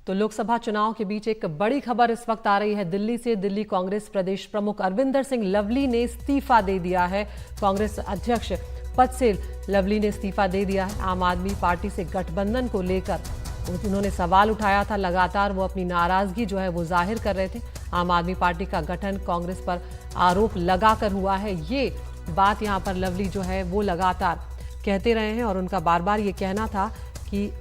तो लोकसभा चुनाव के बीच एक बड़ी खबर इस वक्त आ रही है दिल्ली से। दिल्ली कांग्रेस प्रदेश प्रमुख अरविंदर सिंह लवली ने इस्तीफा दे दिया है। कांग्रेस अध्यक्ष पद से लवली ने इस्तीफा दे दिया है। आम आदमी पार्टी से गठबंधन को लेकर उन्होंने सवाल उठाया था। लगातार वो अपनी नाराजगी जो है वो जाहिर कर रहे थे। आम आदमी पार्टी का गठन कांग्रेस पर आरोप लगाकर हुआ है, ये बात यहाँ पर लवली जो है वो लगातार कहते रहे हैं और उनका बार बार ये कहना था कि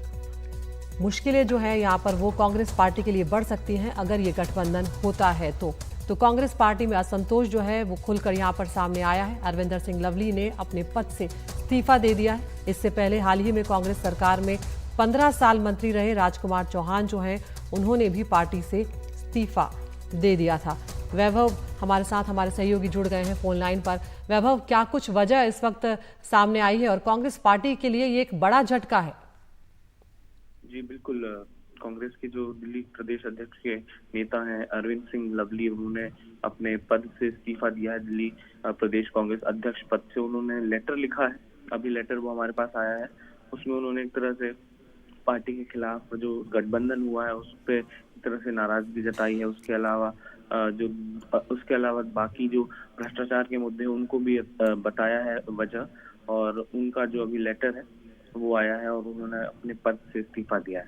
मुश्किलें जो है यहाँ पर वो कांग्रेस पार्टी के लिए बढ़ सकती हैं अगर ये गठबंधन होता है तो कांग्रेस पार्टी में असंतोष जो है वो खुलकर यहाँ पर सामने आया है। अरविंदर सिंह लवली ने अपने पद से इस्तीफा दे दिया है। इससे पहले हाल ही में कांग्रेस सरकार में 15 साल मंत्री रहे राजकुमार चौहान जो हैं उन्होंने भी पार्टी से इस्तीफा दे दिया था। वैभव हमारे साथ हमारे सहयोगी जुड़ गए हैं फोन लाइन पर। वैभव, क्या कुछ वजह इस वक्त सामने आई है और कांग्रेस पार्टी के लिए ये एक बड़ा झटका है? जी बिल्कुल, कांग्रेस के जो दिल्ली प्रदेश अध्यक्ष के नेता हैं अरविंद सिंह लवली, उन्होंने अपने पद से इस्तीफा दिया है। दिल्ली प्रदेश कांग्रेस अध्यक्ष पद से उन्होंने लेटर लिखा है। अभी लेटर वो हमारे पास आया है। उसमें उन्होंने एक तरह से पार्टी के खिलाफ जो गठबंधन हुआ है उस पर एक तरह से नाराजगी जताई है। उसके अलावा बाकी जो भ्रष्टाचार के मुद्दे हैं उनको भी बताया है वजह, और उनका जो अभी लेटर है वो आया है और उन्होंने अपने पद से इस्तीफा दिया है।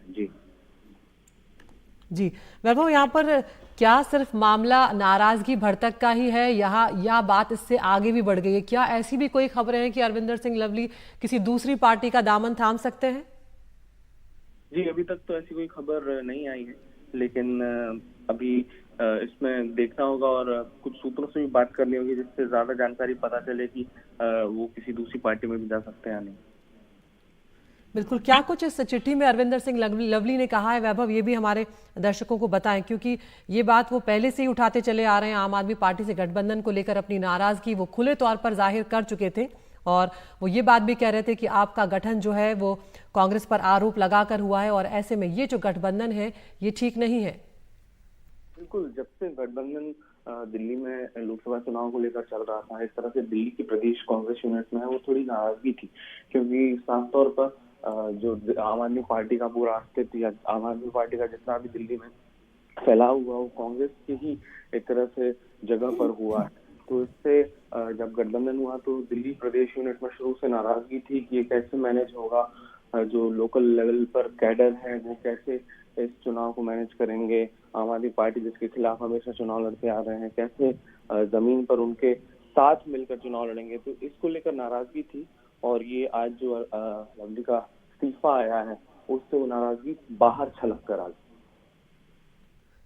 जी वैभव, यहाँ पर क्या सिर्फ मामला नाराजगी भड़तक का ही है, या बात इससे आगे भी बढ़ गई है? क्या ऐसी भी कोई खबरें हैं कि अरविंदर सिंह लवली किसी दूसरी पार्टी का दामन थाम सकते हैं? जी अभी तक तो ऐसी कोई खबर नहीं आई है, लेकिन अभी इसमें देखना होगा और कुछ सूत्रों से भी बात करनी होगी जिससे ज्यादा जानकारी पता चले कि वो किसी दूसरी पार्टी में भी जा सकते हैं या नहीं। बिल्कुल, क्या कुछ इस चिट्ठी में अरविंदर सिंह लवली ने कहा है वैभव, ये भी हमारे दर्शकों को बताएं, क्योंकि ये बात वो पहले से ही उठाते चले आ रहे हैं। आम आदमी पार्टी से गठबंधन को लेकर अपनी नाराजगी वो खुले तौर पर जाहिर कर चुके थे और वो ये बात भी कह रहे थे कि आपका गठन जो है वो कांग्रेस पर आरोप लगाकर हुआ है और ऐसे में ये जो गठबंधन है ये ठीक नहीं है। बिल्कुल, जब से गठबंधन दिल्ली में लोकसभा चुनाव को लेकर चल रहा था, इस तरह से दिल्ली की प्रदेश कांग्रेस यूनिट में है वो थोड़ी नाराजगी थी, क्योंकि साफ तौर पर जो आम आदमी पार्टी का पूरा अस्तित्व या आम आदमी पार्टी का जितना भी दिल्ली में फैलाव हुआ वो कांग्रेस की ही एक तरह से जगह पर हुआ है। तो इससे जब गठबंधन हुआ तो दिल्ली प्रदेश यूनिट में शुरू से नाराजगी थी कि ये कैसे मैनेज होगा, जो लोकल लेवल पर कैडर है वो कैसे इस चुनाव को मैनेज करेंगे, आम आदमी पार्टी जिसके खिलाफ हमेशा चुनाव लड़ते आ रहे हैं कैसे जमीन पर उनके साथ मिलकर चुनाव लड़ेंगे। तो इसको लेकर नाराजगी थी और ये आज जो लवली का इस्तीफा आया है उससे वो नाराजगी बाहर छलक कर आ गई।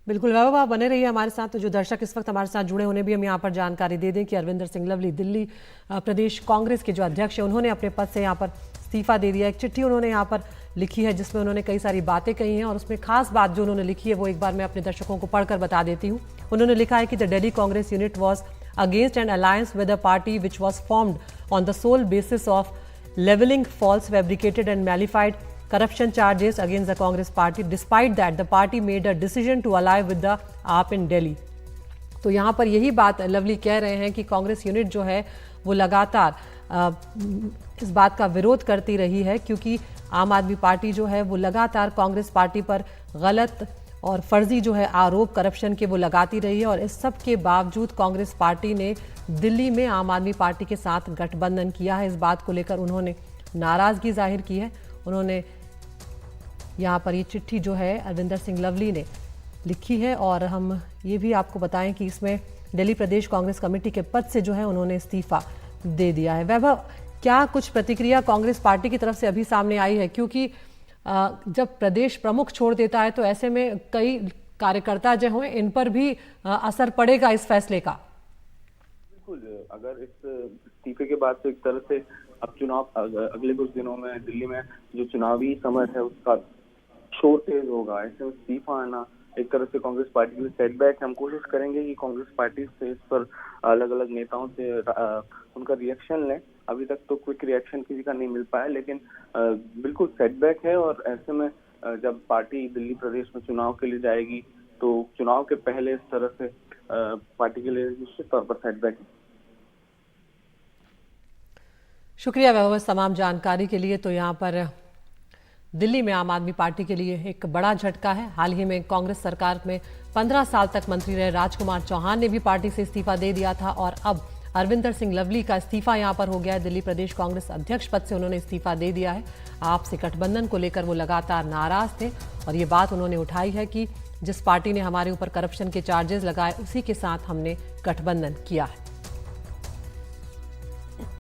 बिल्कुल वैभव, आप बने रहिए हमारे साथ। तो जो दर्शक इस वक्त हमारे साथ जुड़े उन्हें भी हम यहाँ पर जानकारी दे दें कि अरविंदर सिंह लवली दिल्ली प्रदेश कांग्रेस के जो अध्यक्ष हैं उन्होंने अपने पद से यहाँ पर इस्तीफा दे दिया। एक चिट्ठी उन्होंने यहाँ पर लिखी है जिसमें उन्होंने कई सारी बातें कही हैं और उसमें खास बात जो उन्होंने लिखी है वो एक बार मैं अपने दर्शकों को पढ़कर बता देती हूँ। उन्होंने लिखा है कि the Delhi Congress unit was against an alliance with a party which was formed on the sole basis of leveling false, fabricated and malified corruption charges against the Congress party. Despite that, the party made a decision to ally with the AAP in Delhi. तो यहाँ पर यही बात lovely कह रहे हैं कि Congress unit जो है वो लगातार इस बात का विरोध करती रही है, क्योंकि आम आदमी पार्टी जो है वो लगातार कांग्रेस पार्टी पर गलत और फर्जी जो है आरोप करप्शन के वो लगाती रही है और इस सब के बावजूद कांग्रेस पार्टी ने दिल्ली में आम आदमी पार्टी के साथ गठबंधन किया है। इस बात को लेकर उन्होंने नाराजगी जाहिर की है। उन्होंने यहाँ पर ये चिट्ठी जो है अरविंदर सिंह लवली ने लिखी है और हम ये भी आपको बताएं कि इसमें दिल्ली प्रदेश कांग्रेस कमेटी के पद से जो है उन्होंने इस्तीफा दे दिया है। वैभव, क्या कुछ प्रतिक्रिया कांग्रेस पार्टी की तरफ से अभी सामने आई है? क्योंकि जब प्रदेश प्रमुख छोड़ देता है तो ऐसे में कई कार्यकर्ता जो हैं इन पर भी असर पड़ेगा इस फैसले का। बिल्कुल, अगर इस इस्तीफे के बाद तो एक तरह से अब चुनाव अगले कुछ दिनों में दिल्ली में जो चुनावी समय है उसका शोर तेज होगा। ऐसे में इस्तीफा आना एक तरह से कांग्रेस पार्टी के लिए सेटबैक है। हम कोशिश करेंगे कि कांग्रेस पार्टी से इस पर अलग अलग नेताओं से उनका रिएक्शन लें। अभी तक तो क्विक रिएक्शन किसी का नहीं मिल पाया, लेकिन बिल्कुल सेटबैक है और ऐसे में जब पार्टी दिल्ली प्रदेश में चुनाव के लिए जाएगी तो चुनाव के पहले इस तरह से पार्टी के लिए निश्चित तौर पर सेटबैक है। शुक्रिया वैभव तमाम जानकारी के लिए। तो यहाँ पर दिल्ली में आम आदमी पार्टी के लिए एक बड़ा झटका है। हाल ही में कांग्रेस सरकार में 15 साल तक मंत्री रहे राजकुमार चौहान ने भी पार्टी से इस्तीफा दे दिया था और अब अरविंदर सिंह लवली का इस्तीफा यहां पर हो गया है। दिल्ली प्रदेश कांग्रेस अध्यक्ष पद से उन्होंने इस्तीफा दे दिया है। आपसी गठबंधन को लेकर वो लगातार नाराज थे और ये बात उन्होंने उठाई है कि जिस पार्टी ने हमारे ऊपर करप्शन के चार्जेस लगाए उसी के साथ हमने गठबंधन किया है।